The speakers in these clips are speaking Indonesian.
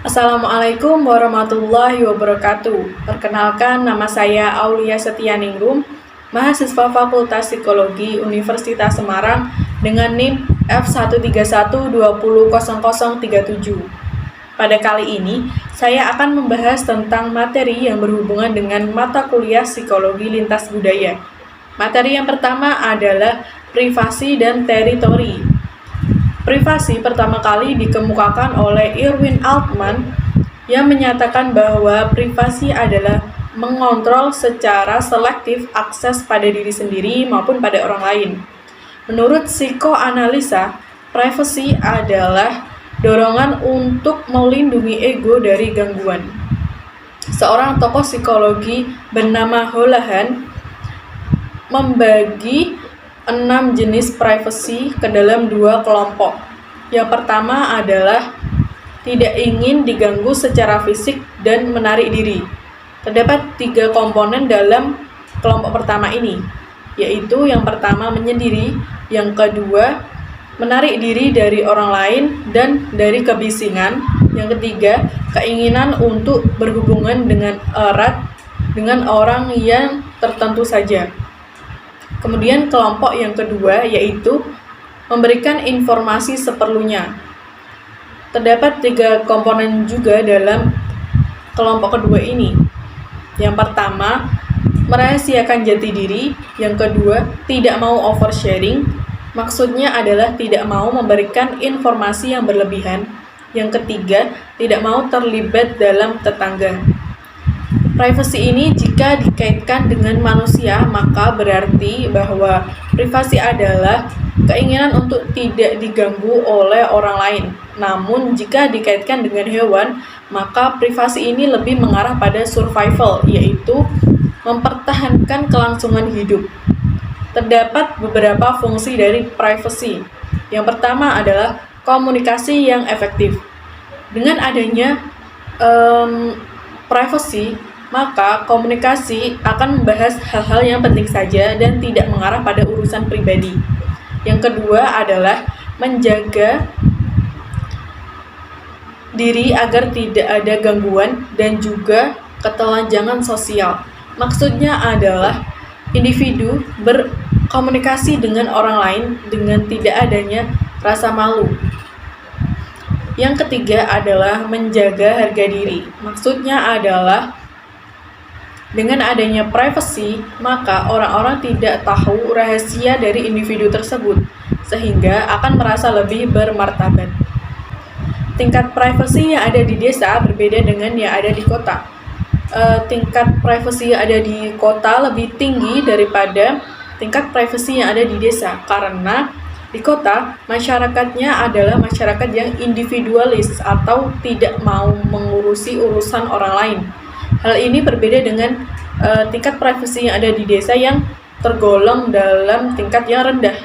Assalamualaikum warahmatullahi wabarakatuh. Perkenalkan, nama saya Aulia Setianingrum, mahasiswa Fakultas Psikologi Universitas Semarang dengan NIM F131200037. Pada kali ini, saya akan membahas tentang materi yang berhubungan dengan mata kuliah Psikologi Lintas Budaya. Materi yang pertama adalah privasi dan teritori. Privasi pertama kali dikemukakan oleh Irwin Altman yang menyatakan bahwa privasi adalah mengontrol secara selektif akses pada diri sendiri maupun pada orang lain. Menurut psikoanalisa, privasi adalah dorongan untuk melindungi ego dari gangguan. Seorang tokoh psikologi bernama Holohan membagi 6 jenis privasi ke dalam 2 kelompok. Yang pertama adalah tidak ingin diganggu secara fisik dan menarik diri. Terdapat 3 komponen dalam kelompok pertama ini, yaitu yang pertama menyendiri, yang kedua menarik diri dari orang lain dan dari kebisingan, yang ketiga keinginan untuk berhubungan dengan erat dengan orang yang tertentu saja. Kemudian kelompok yang kedua yaitu memberikan informasi seperlunya. Terdapat 3 komponen juga dalam kelompok kedua ini. Yang pertama, merahasiakan jati diri. Yang kedua, tidak mau oversharing. Maksudnya adalah tidak mau memberikan informasi yang berlebihan. Yang ketiga, tidak mau terlibat dalam tetangga. Privasi ini jika dikaitkan dengan manusia, maka berarti bahwa privasi adalah keinginan untuk tidak diganggu oleh orang lain. Namun jika dikaitkan dengan hewan, maka privasi ini lebih mengarah pada survival, yaitu mempertahankan kelangsungan hidup. Terdapat beberapa fungsi dari privasi. Yang pertama adalah komunikasi yang efektif. Dengan adanya privasi, maka komunikasi akan membahas hal-hal yang penting saja dan tidak mengarah pada urusan pribadi. Yang kedua adalah menjaga diri agar tidak ada gangguan dan juga ketelanjangan sosial. Maksudnya adalah individu berkomunikasi dengan orang lain dengan tidak adanya rasa malu. Yang ketiga adalah menjaga harga diri. Maksudnya adalah dengan adanya privasi, maka orang-orang tidak tahu rahasia dari individu tersebut, sehingga akan merasa lebih bermartabat. Tingkat privasi yang ada di desa berbeda dengan yang ada di kota. Tingkat privasi yang ada di kota lebih tinggi daripada tingkat privasi yang ada di desa, karena di kota masyarakatnya adalah masyarakat yang individualis atau tidak mau mengurusi urusan orang lain. Hal ini berbeda dengan tingkat privasi yang ada di desa yang tergolong dalam tingkat yang rendah.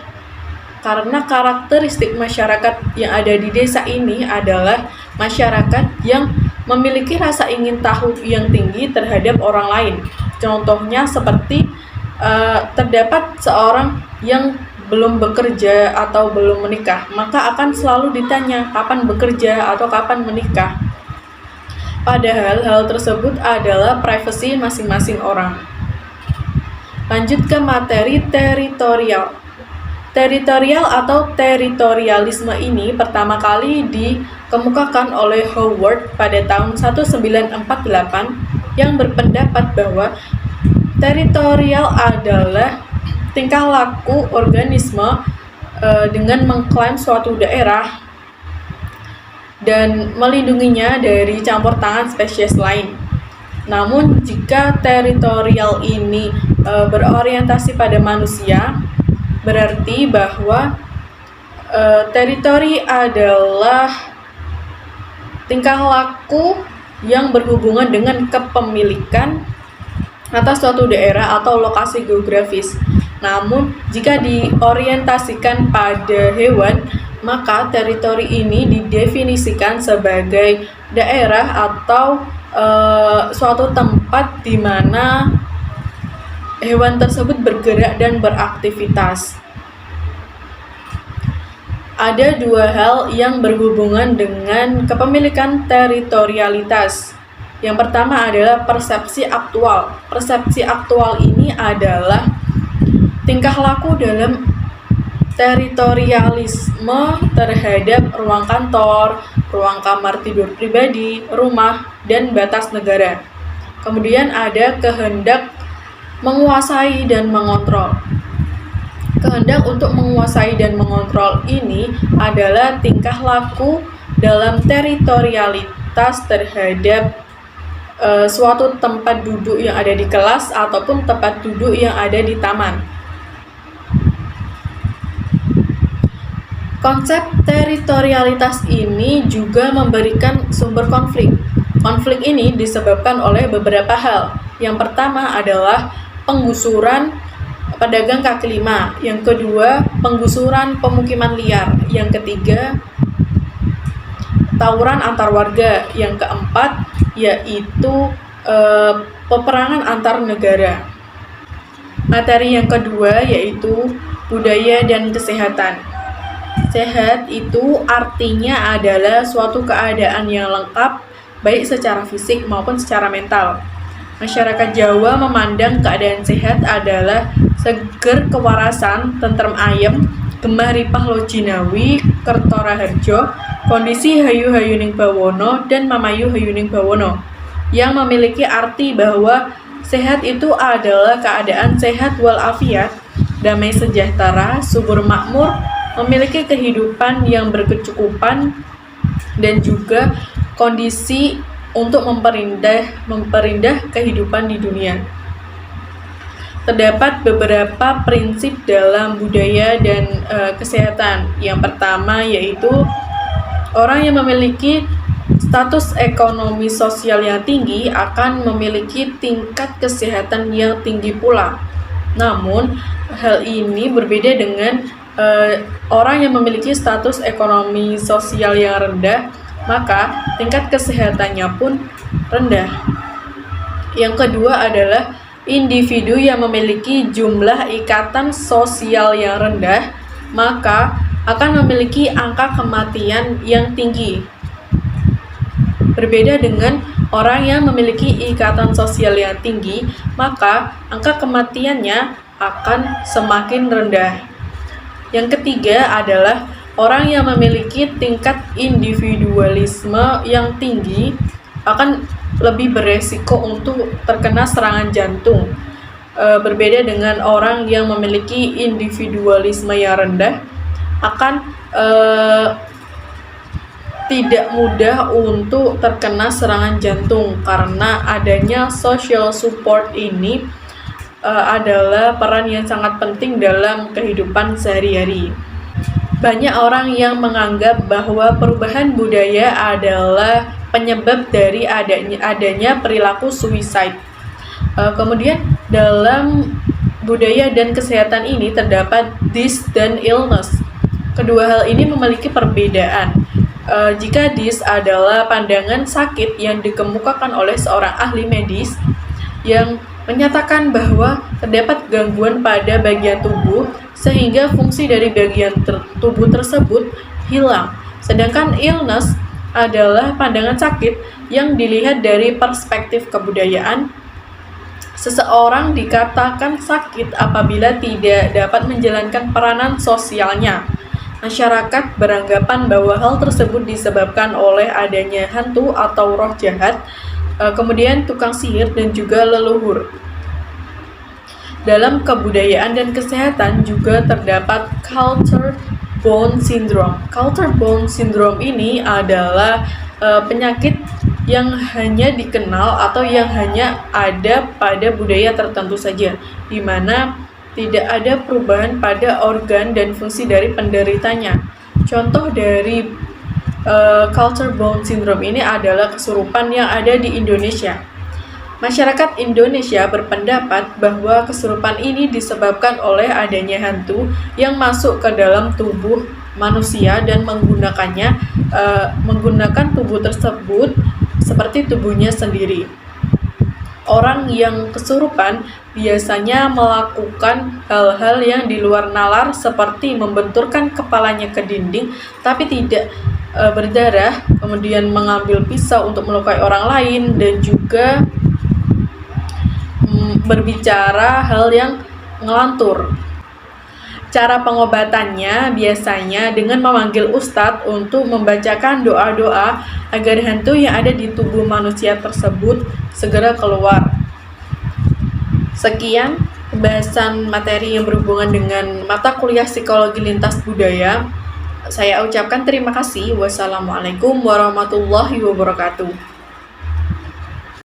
Karena karakteristik masyarakat yang ada di desa ini adalah masyarakat yang memiliki rasa ingin tahu yang tinggi terhadap orang lain. Contohnya seperti terdapat seorang yang belum bekerja atau belum menikah, maka akan selalu ditanya kapan bekerja atau kapan menikah. Padahal hal tersebut adalah privasi masing-masing orang. Lanjut ke materi teritorial. Teritorial atau teritorialisme ini pertama kali dikemukakan oleh Howard pada tahun 1948 yang berpendapat bahwa teritorial adalah tingkah laku organisme dengan mengklaim suatu daerah dan melindunginya dari campur tangan spesies lain. Namun jika teritorial ini berorientasi pada manusia, berarti bahwa teritori adalah tingkah laku yang berhubungan dengan kepemilikan atas suatu daerah atau lokasi geografis. Namun jika diorientasikan pada hewan, maka teritori ini didefinisikan sebagai daerah atau suatu tempat di mana hewan tersebut bergerak dan beraktivitas. Ada dua hal yang berhubungan dengan kepemilikan teritorialitas. Yang pertama adalah persepsi aktual. Persepsi aktual ini adalah tingkah laku dalam teritorialisme terhadap ruang kantor, ruang kamar tidur pribadi, rumah, dan batas negara. Kemudian ada kehendak menguasai dan mengontrol. Kehendak untuk menguasai dan mengontrol ini adalah tingkah laku dalam teritorialitas terhadap suatu tempat duduk yang ada di kelas ataupun tempat duduk yang ada di taman. Konsep teritorialitas ini juga memberikan sumber konflik. Konflik ini disebabkan oleh beberapa hal. Yang pertama adalah penggusuran pedagang kaki lima, yang kedua penggusuran pemukiman liar, yang ketiga tawuran antar warga, yang keempat yaitu peperangan antar negara. Materi yang kedua yaitu budaya dan kesehatan. Sehat itu artinya adalah suatu keadaan yang lengkap baik secara fisik maupun secara mental. Masyarakat Jawa memandang keadaan sehat adalah seger kewarasan, tentrem ayem, gemah ripah lojinawi, kertora harjo, kondisi hayu hayuning bawono, dan mamayu hayuning bawono, yang memiliki arti bahwa sehat itu adalah keadaan sehat walafiat, damai sejahtera, subur makmur, memiliki kehidupan yang berkecukupan, dan juga kondisi untuk memperindah kehidupan di dunia. Terdapat beberapa prinsip dalam budaya dan kesehatan. Yang pertama yaitu orang yang memiliki status ekonomi sosial yang tinggi akan memiliki tingkat kesehatan yang tinggi pula. Namun, hal ini berbeda dengan orang yang memiliki status ekonomi sosial yang rendah, maka tingkat kesehatannya pun rendah. Yang kedua adalah individu yang memiliki jumlah ikatan sosial yang rendah, maka akan memiliki angka kematian yang tinggi. Berbeda dengan orang yang memiliki ikatan sosial yang tinggi, maka angka kematiannya akan semakin rendah. Yang ketiga adalah orang yang memiliki tingkat individualisme yang tinggi akan lebih beresiko untuk terkena serangan jantung. Berbeda dengan orang yang memiliki individualisme yang rendah akan tidak mudah untuk terkena serangan jantung karena adanya social support ini adalah peran yang sangat penting dalam kehidupan sehari-hari. Banyak orang yang menganggap bahwa perubahan budaya adalah penyebab dari adanya perilaku suicide. Kemudian dalam budaya dan kesehatan ini terdapat dis dan illness. Kedua hal ini memiliki perbedaan. Jika dis adalah pandangan sakit yang dikemukakan oleh seorang ahli medis yang menyatakan bahwa terdapat gangguan pada bagian tubuh sehingga fungsi dari bagian tubuh tersebut hilang. Sedangkan illness adalah pandangan sakit yang dilihat dari perspektif kebudayaan. Seseorang dikatakan sakit apabila tidak dapat menjalankan peranan sosialnya. Masyarakat beranggapan bahwa hal tersebut disebabkan oleh adanya hantu atau roh jahat, kemudian tukang sihir dan juga leluhur. Dalam kebudayaan dan kesehatan juga terdapat culture bound syndrome. Culture bound syndrome ini adalah penyakit yang hanya dikenal atau yang hanya ada pada budaya tertentu saja, di mana tidak ada perubahan pada organ dan fungsi dari penderitanya. Contoh dari culture bound syndrome ini adalah kesurupan yang ada di Indonesia. Masyarakat Indonesia berpendapat bahwa kesurupan ini disebabkan oleh adanya hantu yang masuk ke dalam tubuh manusia dan menggunakan tubuh tersebut seperti tubuhnya sendiri. Orang yang kesurupan biasanya melakukan hal-hal yang di luar nalar seperti membenturkan kepalanya ke dinding tapi tidak berdarah, kemudian mengambil pisau untuk melukai orang lain, dan juga berbicara hal yang ngelantur. Cara pengobatannya biasanya dengan memanggil ustadz untuk membacakan doa-doa agar hantu yang ada di tubuh manusia tersebut segera keluar. Sekian pembahasan materi yang berhubungan dengan mata kuliah psikologi lintas budaya. Saya ucapkan terima kasih. Wassalamualaikum warahmatullahi wabarakatuh.